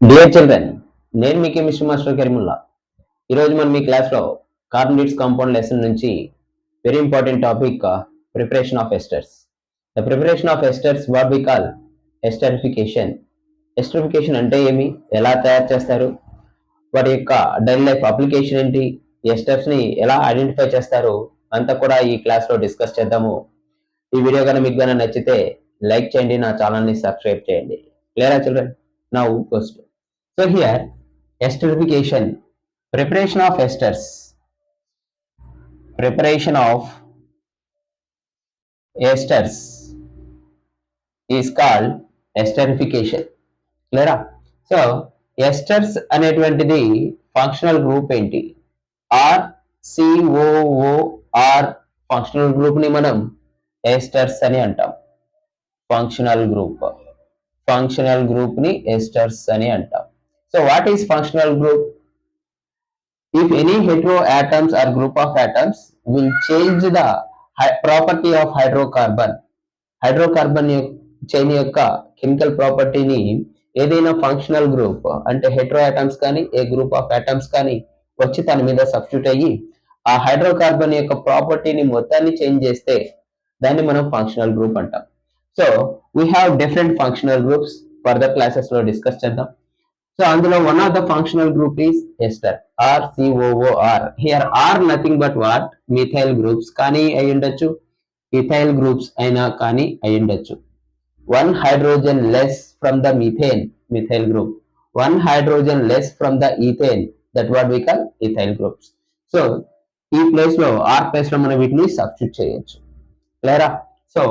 Dear children, నేను మీ chemistry master Karimulla. ఈరోజు మనం మీ క్లాస్లో కార్బోనేట్స్ కాంపౌండ్ లెసన్ నుంచి very important topic preparation of esters. The preparation of esters what we call esterification. Esterification అంటే ఏమి, ఎలా తయారు చేస్తారు, వాటి యొక్క డైలీ లైఫ్ అప్లికేషన్ ఏంటి, ఎస్టర్స్ని ఎలా ఐడెంటిఫై చేస్తారు అంతా కూడా ఈ క్లాస్లో డిస్కస్ చేద్దాము. ఈ వీడియో కనుక మీకు కనుక నచ్చితే లైక్ చేయండి, నా ఛానల్ని సబ్స్క్రైబ్ చేయండి. క్లియరా children? Now first, so here esterification, preparation of esters, preparation of esters is called esterification. క్లియరా? సో ఎస్టర్స్ అనేటువంటిది ఫంక్షనల్ గ్రూప్ ఏంటి? RCOOR ఫంక్షనల్ గ్రూప్ ని మనం ఎస్టర్స్ అని అంటాం. ఫంక్షనల్ గ్రూప్ ని ఎస్టర్స్ అని అంటాం. So what is functional group? If any heteroatoms or group of atoms will change the property of hydrocarbon, chain యొక్క కెమికల్ ప్రాపర్టీని ఏదైనా ఫంక్షనల్ గ్రూప్ అంటే హెటెరోఆటమ్స్ కానీ ఏ గ్రూప్ ఆఫ్ ఆటమ్స్ కానీ వచ్చి తన మీద సబ్స్టిట్యూట్ అయ్యి ఆ హైడ్రోకార్బన్ యొక్క ప్రాపర్టీని మొత్తాన్ని చేంజ్ చేస్తే దాన్ని మనం ఫంక్షనల్ గ్రూప్ అంటాం. So we have different functional groups, further classes లో డిస్కస్ చేద్దాం. సో అందులో one of the functional group is ester, RCOOR. Here are nothing but what, methyl groups కానీ అయి ఉండొచ్చు, ఇథైల్ గ్రూప్స్ అయినా కానీ అయి ఉండొచ్చు. One hydrogen less from the methyl group, one hydrogen less from the ethane, that what we call ethyl groups. So ఈ place లో R place లో మనం వీటిని సబ్స్టిట్యూట్ చేయొచ్చు. క్లియరా? సో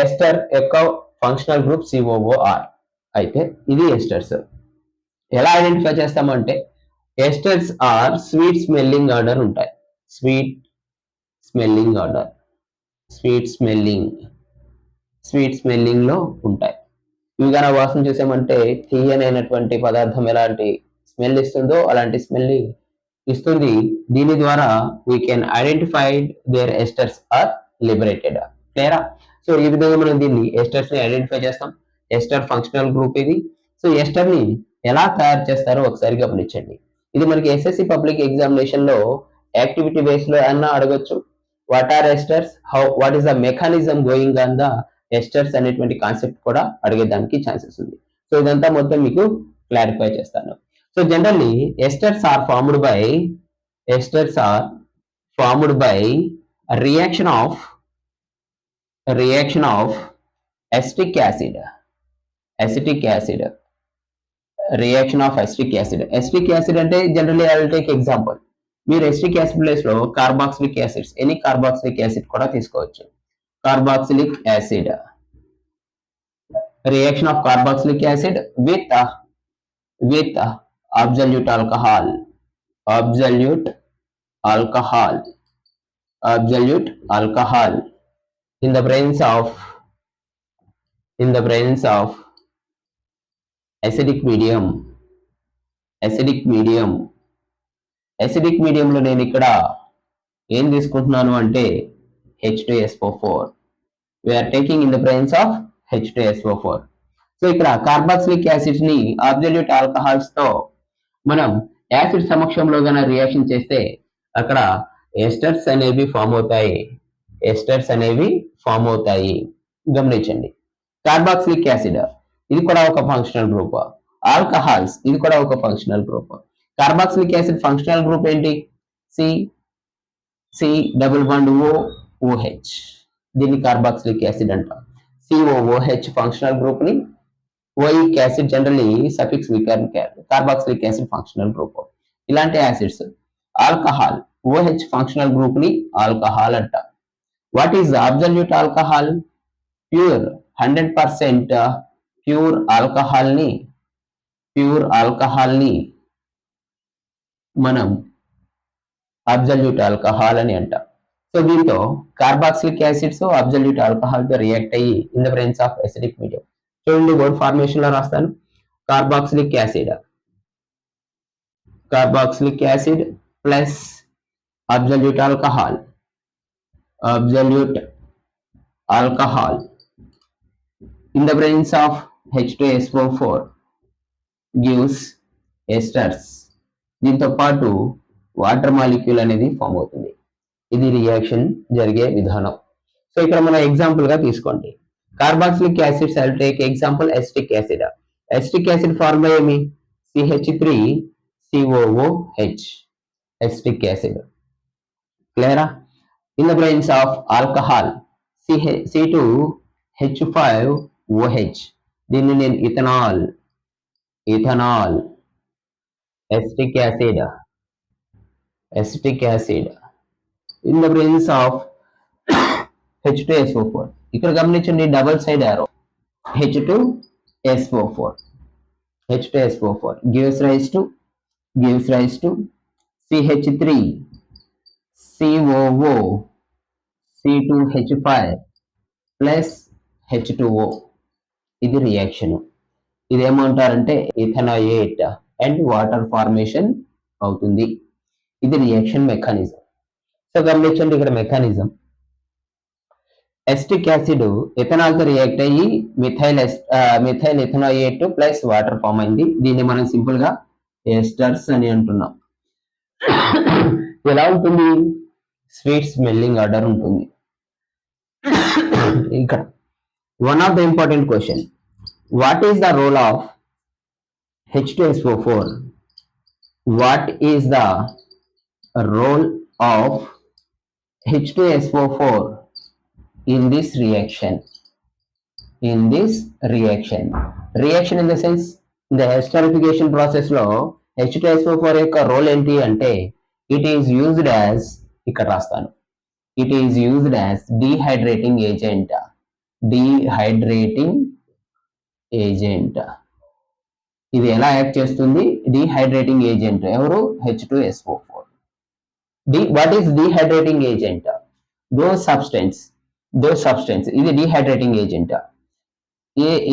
ఎస్టర్ యొక్క ఫంక్షనల్ గ్రూప్ COOR. అయితే ఇది ఎస్టర్స్. ఎలా ఐడెంటిఫై చేస్తామంటే esters are sweet smelling odour ఉంటాయి. స్వీట్ స్మెల్లింగ్ లో ఉంటాయి. ఇవి కనుక వాసన చూసామంటే తీయనైనటువంటి పదార్థం ఎలాంటి స్మెల్ ఇస్తుందో అలాంటి స్మెల్ ఇస్తుంది. దీని ద్వారా we can identified there esters are liberated. క్లియరా? సో ఈ విధంగా మనం దీన్ని ఎస్టర్స్ ని ఐడెంటిఫై చేస్తాం. ఎస్టర్ ఫంక్షనల్ గ్రూప్ ఇది. సో ఎస్టర్ ని ఎలా తయారు చేస్తారో ఒకసారి గమనించండి. ఇది మనకి ఎస్ఎస్సి పబ్లిక్ ఎగ్జామినేషన్ లో యాక్టివిటీ బేస్ లో అన్నా అడగొచ్చు. What are esters, what is the mechanism going on the esters అనేటువంటి కాన్సెప్ట్ కూడా అడిగేదానికి ఛాన్సెస్ ఉంది. సో ఇదంతా మొత్తం మీకు క్లారిఫై చేస్తాను. So generally esters are formed by reaction of acetic acid. Reaction of acetic acid. Acetic acid అంటే generally I will take example. మీరు ఎసిటిక్ యాసిడ్ ప్లేస్ లో carboxylic acids, any carboxylic acid కూడా తీసుకోవచ్చు. Carboxylic acid, reaction of carboxylic acid with absolute alcohol in the presence of acidic medium. acidic medium లో నేను ఇక్కడ ఏం తీసుకుంటున్నాను అంటే H2SO4. we are taking in the presence of H2SO4. So ఇక్కడ carboxylic acids ని అబ్సల్యూట్ ఆల్కహాల్స్ తో మనం యాసిడ్ సమక్షంలో గన రియాక్షన్ చేస్తే అక్కడ ఎస్టర్స్ అనేవి ఫామ్ అవుతాయి. గమనించండి. కార్బాక్సిలిక్ యాసిడ్ ఇది కూడా ఒక ఫంక్షనల్ గ్రూప్. ఆల్కహాల్స్ ఇది కూడా ఒక functional group. Carboxylic acid functional group ఏంటి? C డబుల్ బాండ్ OH, దీన్ని కార్బాక్సిలిక్ యాసిడ్ అంటాం. COOH ఫంక్షనల్ గ్రూప్ ని ఓయిక్ యాసిడ్ జనరల్లీ సఫిక్స్ వికర్న్ కార్బాక్సిలిక్ యాసిడ్ ఫంక్షనల్ గ్రూప్. ఇలాంటి acids. Alcohol OH functional group ని ఆల్కహాల్ అంటాం. What is absolute alcohol? Pure 100% pure alcohol ని మనం అబ్సల్యూట్ ఆల్కహాల్ అని అంటాం. సో దీంతో కార్బాక్సిలిక్ యాసిడ్స్ అబ్సల్యూట్ ఆల్కహాల్ తో రియాక్ట్ అయ్యి in the presence of acidic medium. చూడండి, వర్డ్ ఫార్మేషన్ లో రాస్తాను. Carboxylic acid plus absolute alcohol in the presence of H2SO4 gives esters. దీంతో పాటు వాటర్ మాలిక్యూల్ అనేది ఫామ్ అవుతుంది. ఇది రియాక్షన్ జరిగే విధానం. సో ఇక్కడ మనం ఎగ్జాంపుల్ గా తీసుకోండి. Carboxylic acids I will take example acetic acid. Acetic acid formula ఏమి? CH3COOH acetic acid. Clear? In the presence of alcohol C2H5OH, దీన్ని నేను ethanol acetic acid. In the presence of H2SO4, ఇక్కడ గమనించండి double side arrow. H2SO4 gives rise to CH3COO C2H5 plus H2O. ఇది reaction. ఇదేమంటారంటే ఇథనాయేట్ and water formation అవుతుంది. ఇది reaction mechanism. So గమనించండి ఇక్కడ mechanism. Acetic acid ethanol తో రియాక్ట్ అయ్యి methyl ఇథనాయేట్ plus water form అయింది. దీన్ని మనం సింపుల్ గా ఎస్టర్స్ అని అంటున్నాం. ఎలా ఉంటుంది? స్వీట్ స్మెల్లింగ్ ఆర్డర్ ఉంటుంది. ఇక్కడ one of the important question, what is the role of H2SO4? What is the role of H2SO4 in this reaction? Reaction in the sense, in the esterification process లో H2SO4 యొక్క role ఏంటి అంటే, it is used as, ఇక్కడ రాస్తాను, it is used as dehydrating agent. ఇది ఎలా act చేస్తుంది? Dehydrating agent. ఎవరు? H2SO4. What is dehydrating agent? Those substance ఇది డిహైడ్రేటింగ్ ఏజెంట్.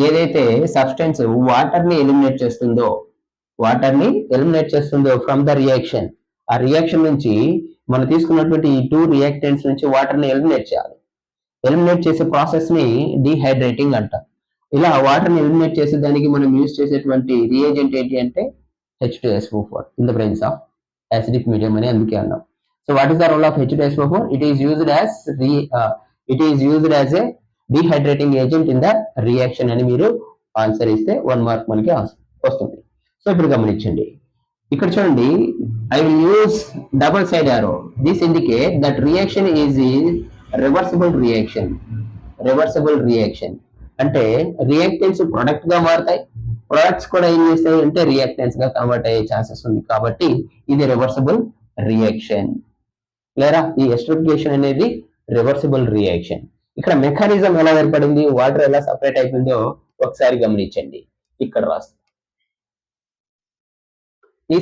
ఏదైతే సబ్స్టెన్స్ వాటర్ ని ఎలిమినేట్ చేస్తుందో ఫ్రమ్ ద రియాక్షన్, ఆ రియాక్షన్ నుంచి మనం తీసుకున్నటువంటి ఈ 2 రియాక్టెంట్స్ నుంచి వాటర్ ని ఎలిమినేట్ చేయాలి. ఎలిమినేట్ చేసే ప్రాసెస్ ని డిహైడ్రేటింగ్ అంటాం. ఇలా వాటర్ ని ఎలిమినేట్ చేసేదానికి మనం యూజ్ చేసేటువంటి రియేజెంట్ ఏంటి అంటే H2SO4 in the presence of acidic medium అని అందుకే అన్నాం. So what is the role of H2SO4? It is used as a dehydrating agent in the reaction అని మీరు ఆన్సర్ ఇస్తే 1 మార్క్ మనకి వస్తుంది. సో ఇప్పుడు గమనించండి, ఇక్కడ చూడండి, I will use double side arrow. This indicate that reaction is reversible reaction. అంటే రియాక్టెంట్స్ ప్రొడక్ట్ గా మారుతాయి, ప్రొడక్ట్స్ కూడా ఏం చేస్తాయి అంటే రియాక్టెంట్స్ గా కన్వర్ట్ అయ్యే ఛాన్సెస్ ఉంది. కాబట్టి ఇది రివర్సిబుల్ రియాక్షన్. లేదా ఈ ఎస్టరిఫికేషన్ అనేది రివర్సిబుల్ రియాక్షన్. ఇక్కడ మెకానిజం ఎలా ఏర్పడింది, వాటర్ ఎలా సపరేట్ అయిపోయిందో ఒకసారి గమనించండి. ఇక్కడ రాస్తాం, ఈ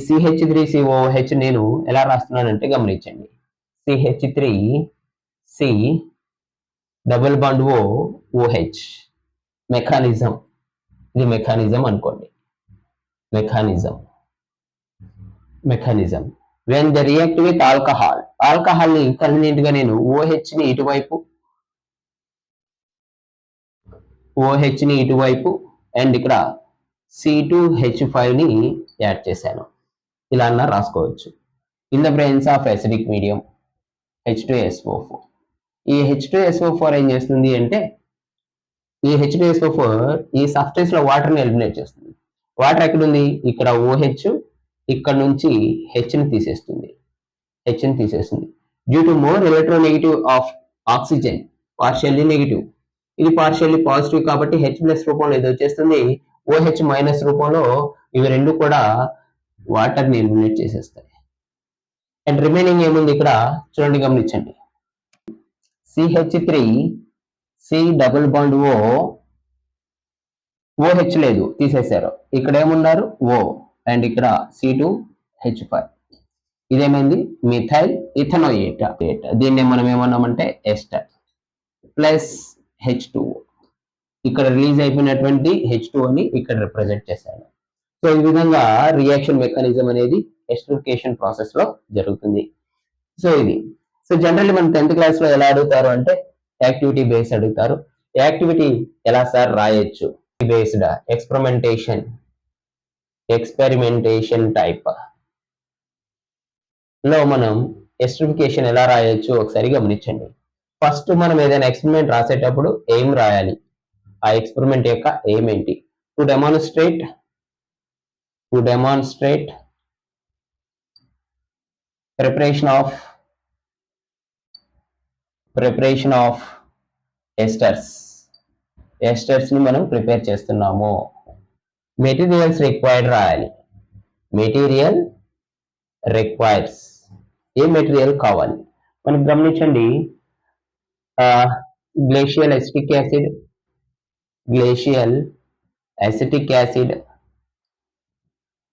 CH3COOH నేను ఎలా రాస్తున్నానంటే గమనించండి. CH3C double bond OH. Mechanism, ఇది మెకానిజం అనుకోండి. Mechanism when they react with alcohol ని కన్వీనియంట్ గా నేను OH ని ఇటువైపు అండ్ ఇక్కడ C2H5 ని యాడ్ చేశాను. ఇలా అన్నా రాసుకోవచ్చు. In the presence of acidic medium H2SO4. ఈ H2SO4 ఏం చేస్తుంది అంటే, ఈ H2SO4 ఈ సబ్స్టెన్స్ లో వాటర్ ని ఎలిమినేట్ చేస్తుంది. వాటర్ ఎక్కడ ఉంది? ఇక్కడ OH, ఇక్కడ నుంచి H ని తీసేస్తుంది. Due to more electronegative of oxygen, partially negative, ఇది పార్షియల్లీ పాజిటివ్ కాబట్టి H+ రూపంలో ఇది వచ్చేస్తుంది. OH మైనస్ రూపంలో ఇవి రెండు కూడా వాటర్ ని ఎలిమినేట్ చేసేస్తాయి. అండ్ రిమైనింగ్ ఏముంది ఇక్కడ చూడండి, గమనించండి. CH3C డబుల్ బాండ్ OH లేదు, తీసేశారు. ఇక్కడ ఏమున్నారు? O అండ్ ఇక్కడ C2H5. ఇదేమైంది? మిథైల్ ఇథనోయేట్. దీన్ని మనం ఏమన్నామంటే ఎస్టర్ ప్లస్ H2O. ఇక్కడ రిలీజ్ అయిపోయినటువంటి H2O ని ఇక్కడ రిప్రజెంట్ చేశాను. సో ఈ విధంగా రియాక్షన్ మెకానిజం అనేది ఎస్టరిఫికేషన్ ప్రాసెస్ లో జరుగుతుంది. సో ఇది జనరల్లీ మన 10th క్లాస్ లో ఎలా అడుగుతారు అంటే యాక్టివిటీ బేస్ అడుగుతారు. యాక్టివిటీ ఎలా సార్ రాయొచ్చు? బేస్డ్ ఎక్స్పెరిమెంటేషన్ టైప్ లో మనం ఎస్టిఫికేషన్ ఎలా రాయొచ్చు ఒకసారి గమనించండి. ఫస్ట్ మనం ఏదైనా ఎక్స్పెరిమెంట్ రాసేటప్పుడు ఏం రాయాలి, ఆ ఎక్స్పెరిమెంట్ యొక్క ఎయిమ్ ఏంటి? To demonstrate preparation of esters ని మనం ప్రిపేర్ చేస్తున్నాము. మెటీరియల్స్ రిక్వైర్డ్ రాయాలి. మెటీరియల్ రిక్వైర్స్, ఏ మెటీరియల్ కావాలి మనకు గమనించండి. గ్లేషియల్ అసిటిక్ యాసిడ్,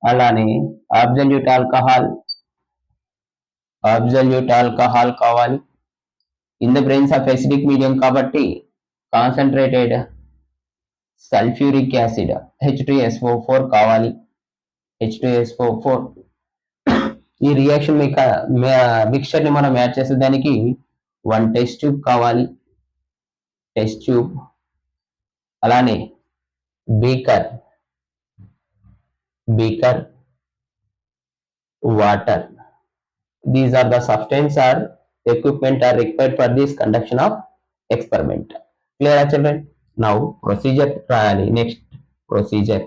అలానే అబ్సల్యూట్ ఆల్కహాల్ కావాలి. In the presence of acidic medium కాబట్టి కాన్సన్ట్రేటెడ్ సల్ఫ్యూరిక్ యాసిడ్ H2SO4 కావాలి. H2SO4 ఈ రియాక్షన్ మిక్చర్ ని మనం యాడ్ చేసేదానికి 1 టెస్ట్ ట్యూబ్ కావాలి. అలానే beaker, water. These are the substance or equipment are required for this conduction of experiment. Clear children? Now procedure రాయాలి. Next procedure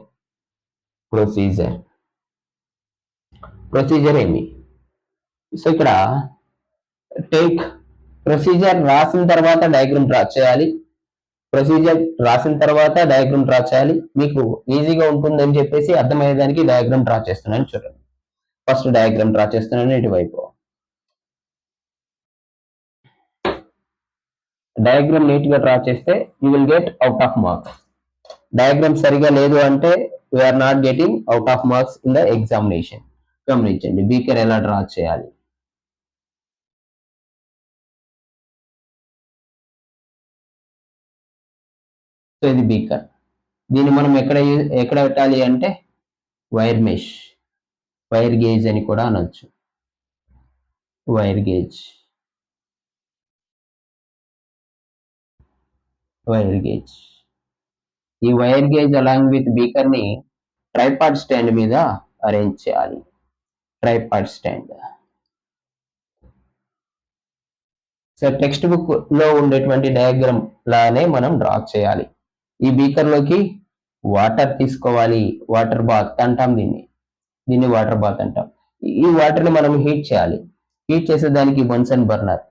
ఏమి? So ఇక్కడ ప్రొసీజర్ రాసిన తర్వాత డయాగ్రామ్ డ్రా చేయాలి. మీకు ఈజీగా ఉంటుందని చెప్పేసి అర్థమయ్యేదానికి డయాగ్రామ్ డ్రా చేస్తున్నాను చూడండి. ఫస్ట్ డయాగ్రామ్ డ్రా చేస్తున్నాను. ఇటువైపు డయాగ్రామ్ నీట్ గా డ్రా చేస్తే you will get out of marks. Diagram సరిగా లేదు అంటే we are not getting out of marks in the examination. గమనించండి బీకర్ ఎలా డ్రా చేయాలి. సో ఇది బీకర్. దీన్ని మనం ఎక్కడ పెట్టాలి అంటే వైర్ గేజ్ అని కూడా అనొచ్చు. వైర్ గేజ్ ఈ wire gauge along with beaker ని ట్రైపాడ్ స్టాండ్ మీద అరేంజ్ చేయాలి. సో టెక్స్ట్ బుక్ లో ఉండేటువంటి డయాగ్రామ్ లానే మనం డ్రా చేయాలి. ఈ బీకర్ లోకి వాటర్ తీసుకోవాలి. వాటర్ బాత్ అంటాం దీన్ని వాటర్ బాత్ అంటాం. ఈ వాటర్ ని మనం హీట్ చేయాలి. హీట్ చేసేదానికి బన్సన్ బర్నర్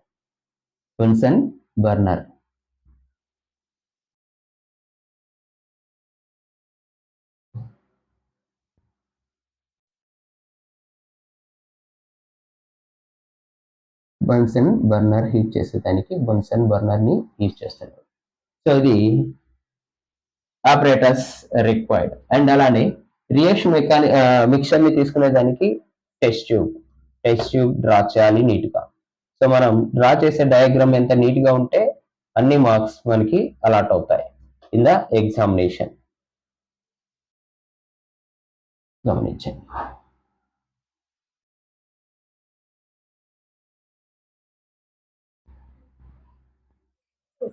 హీట్ చేసేదానికి బన్సన్ బర్నర్ ని యూజ్ చేస్తాడు. సో ఇది ఆపరేటర్స్ రిక్వైర్డ్. అండ్ అలానే రియాక్షన్ మిక్చర్ ని తీసుకునే దానికి టెస్ట్ ట్యూబ్ డ్రా చేయాలి నీట్ గా. సో మనం డ్రా చేసే డయాగ్రామ్ ఎంత నీట్ గా ఉంటే అన్ని మార్క్స్ మనకి అలాట్ అవుతాయి ఇన్ ద ఎగ్జామినేషన్. గమనించండి.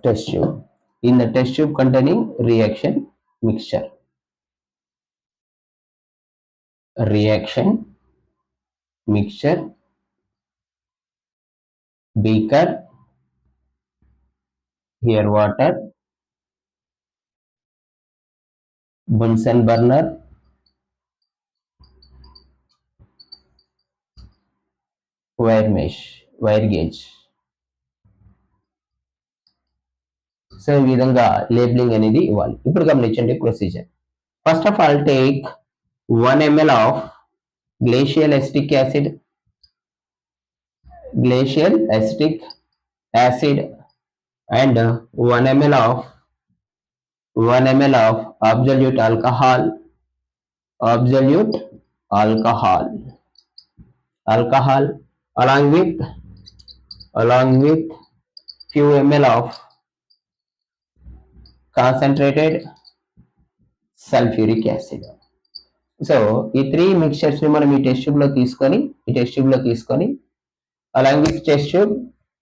test tube. In the test tube containing reaction mixture, beaker, here water, Bunsen burner, wire gauge. So ఈ విధంగా లేబులింగ్ అనేది ఇవ్వాలి. ఇప్పుడు గమనించండి procedure. First of all take 1 ml ఆఫ్ glacial acetic acid and 1 ml of absolute alcohol along with few ml of concentrated sulfuric acid. So ఈ 3 mixtures ని మనం ఈ టెస్ట్ ట్యూబ్ లో తీసుకొని along with test tube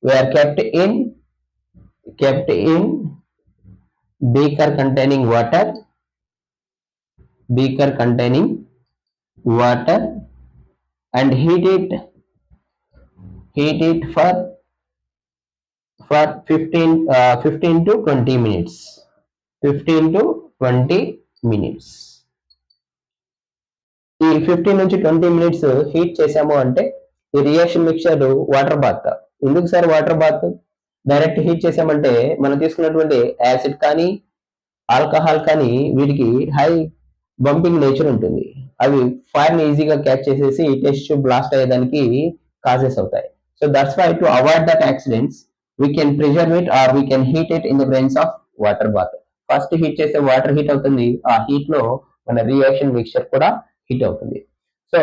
we are kept in beaker containing water beaker containing water and heat it for 15 to 20 minutes. 15 to 20 minutes. ఈ 15 నుంచి 20 minutes heat చేసాము అంటే ఈ రియాక్షన్ మిక్చర్ వాటర్ బాత్. ఎందుకు sir water bath? Direct heat చేసామంటే మనం తీసుకున్నటువంటి acid కానీ ఆల్కహాల్ కానీ వీటికి హై బంపింగ్ నేచర్ ఉంటుంది. అవి ఫైర్ ని ఈజీగా క్యాచ్ చేసేసి టెస్ట్ ట్యూబ్ బ్లాస్ట్ అయ్యేదానికి కాజెస్ అవుతాయి. So that's why to avoid that accidents we can preserve it or we can heat it in the presence of water bath. First heat చేస్తే water heat అవుతుంది, ఆ heat లో మన reaction mixture కూడా heat అవుతుంది. So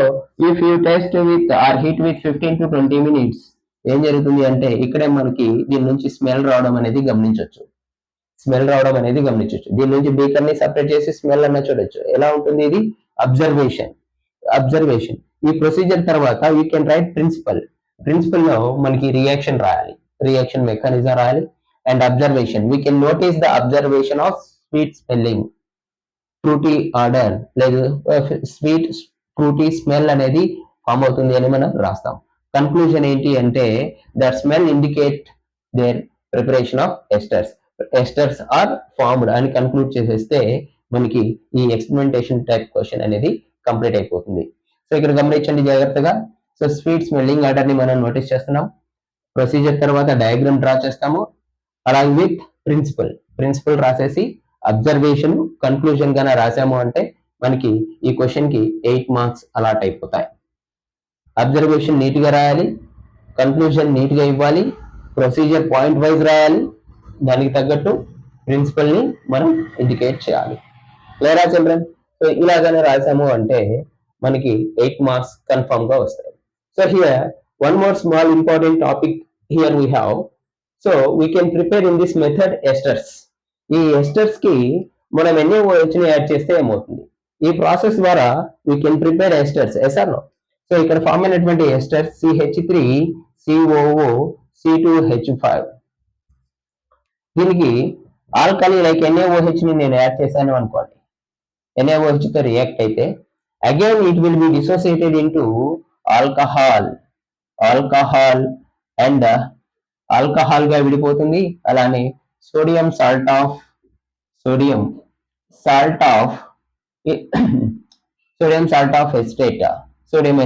if you test with or heat with 15 to 20 minutes ఏం జరుగుతుంది అంటే ఇక్కడే మనకి దీని నుంచి స్మెల్ రావడం అనేది గమనించవచ్చు. దీని నుంచి బీకర్ ని సెపరేట్ చేసి స్మెల్ అన్న చూడొచ్చు. ఎలా ఉంటుంది ఇది? అబ్జర్వేషన్. ఈ ప్రొసీజర్ తర్వాత యూ కెన్ రైట్ ప్రిన్సిపల్ లో మనకి రియాక్షన్ రాయాలి, రియాక్షన్ మెకానిజం రాయాలి. And observation, we can notice the observation of sweet smelling, fruity odour లేదు స్వీట్ ఫ్రూటీ స్మెల్ అనేది ఫామ్ అవుతుంది అని మనం రాస్తాం. కన్క్లూజన్ ఏంటి అంటే that smell indicate there preparation of esters are formed అని కన్క్లూడ్ చేసేస్తే మనకి ఈ ఎక్స్పెరిమెంటేషన్ టైప్ క్వశ్చన్ అనేది కంప్లీట్ అయిపోతుంది. సో ఇక్కడ గమనించండి జాగ్రత్తగా. సో స్వీట్ స్మెల్లింగ్ ఆర్డర్ ని మనం నోటీస్ చేస్తున్నాం. ప్రొసీజర్ తర్వాత డయాగ్రామ్ డ్రా చేస్తాము, అలాగే విత్ ప్రిన్సిపల్ రాసేసి అబ్జర్వేషన్ కన్క్లూజన్ గానే రాసాము అంటే మనకి ఈ క్వశ్చన్ కి 8 మార్క్స్ అలాట్ అయిపోతాయి. అబ్జర్వేషన్ నీట్ గా రాయాలి, కన్క్లూజన్ నీట్ గా ఇవ్వాలి, ప్రొసీజర్ పాయింట్ వైజ్ రాయాలి, దానికి తగ్గట్టు ప్రిన్సిపల్ ని మనం ఇండికేట్ చేయాలి. క్లియరా చిల్డ్రన్? సో ఇలాగానే రాసాము అంటే మనకి 8 మార్క్స్ కన్ఫర్మ్ గా వస్తాయి. So here one more small important topic here we have. So we can prepare in this method esters. ఈ ఎస్టర్స్ కి మనం NaOH ని యాడ్ చేస్తే ఏమవుతుంది? ఈ ప్రాసెస్ ద్వారా we can prepare esters. Yes or no? So ఇక్కడ ఫామ్ అయినటువంటి ఎస్టర్స్ CH3COO C2H5. దీనికి ఆల్కలీ లైక్ NaOH ని నేను యాడ్ చేశాను అనుకోండి, NaOH తో రియాక్ట్ అయితే again it will be dissociated into alcohol and alcohol గా విడిపోతుంది. అలానే సోడియం సాల్ట్ ఆఫ్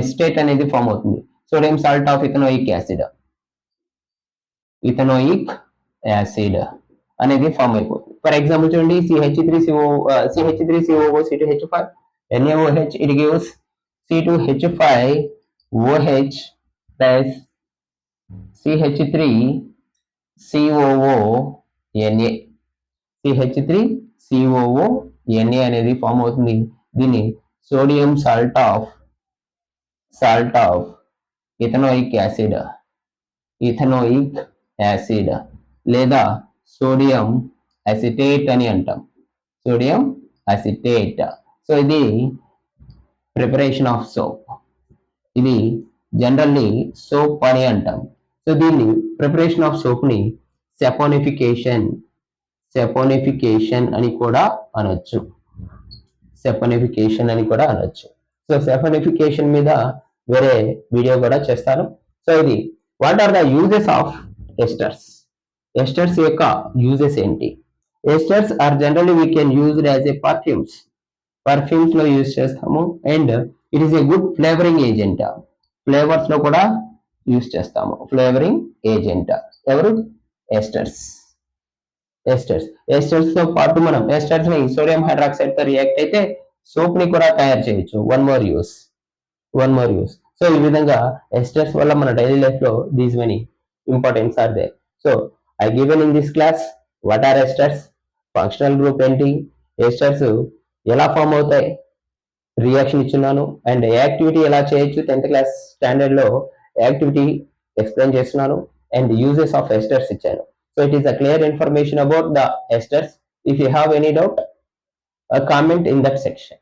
ఎస్టేట్ అనేది ఫామ్ అవుతుంది. Sodium salt of ethanoic acid అనేది ఫామ్ అయిపోతుంది. ఫర్ ఎగ్జాంపుల్ చూడండి, CH3COO C2H5 NaOH, it gives C2H5OH plus CH3COO Na అనేది form అవుతుంది. దీన్ని sodium salt of ethanoic acid లేదా సోడియం అసిటేట్ అని అంటాం. సో ఇది ప్రిపరేషన్ ఆఫ్ సోప్. ఇది జనరల్లీ సోప్ అని అంటాం. సో దీన్ని ప్రిపరేషన్ ఆఫ్ సోప్ ని సెపోనిఫికేషన్ అని కూడా అనొచ్చు. సో సెపోనిఫికేషన్ మీద వేరే వీడియో కూడా చేస్తాను. సో ఇది what are the uses of esters యొక్క యూజెస్ ఏంటి? Esters are generally we can used as a perfumes లో యూజ్ చేస్తాము. And it is a good flavouring agent. Flavours లో కూడా యూజ్ చేస్తాము. ఫ్లేవరింగ్ ఏజెంట్ ఎవరు? ఎస్టర్స్ తో పాటు మనం ఎస్టర్స్ ని సోడియం హైడ్రాక్సైడ్ తో రియాక్ట్ అయితే సోప్ ని కూడా తయారు చేయొచ్చు. One more use. సో ఈ విధంగా ఎస్టర్స్ వల్ల మన డైలీ లైఫ్ లో these many importance are there. So I given in this class what are esters, functional group ఏంటి, ఎస్టర్స్ ఎలా ఫామ్ అవుతాయి, రియాక్షన్ ఇచ్చున్నాను, అండ్ యాక్టివిటీ ఎలా చేయొచ్చు 10th క్లాస్ స్టాండర్డ్ లో యాక్టివిటీ ఎక్స్ప్లెయిన్ చేస్తున్నాను, అండ్ యూజెస్ ఆఫ్ ఎస్టర్స్ ఇచ్చాను. So it is a clear information about the esters. If you have any doubt, comment in that section.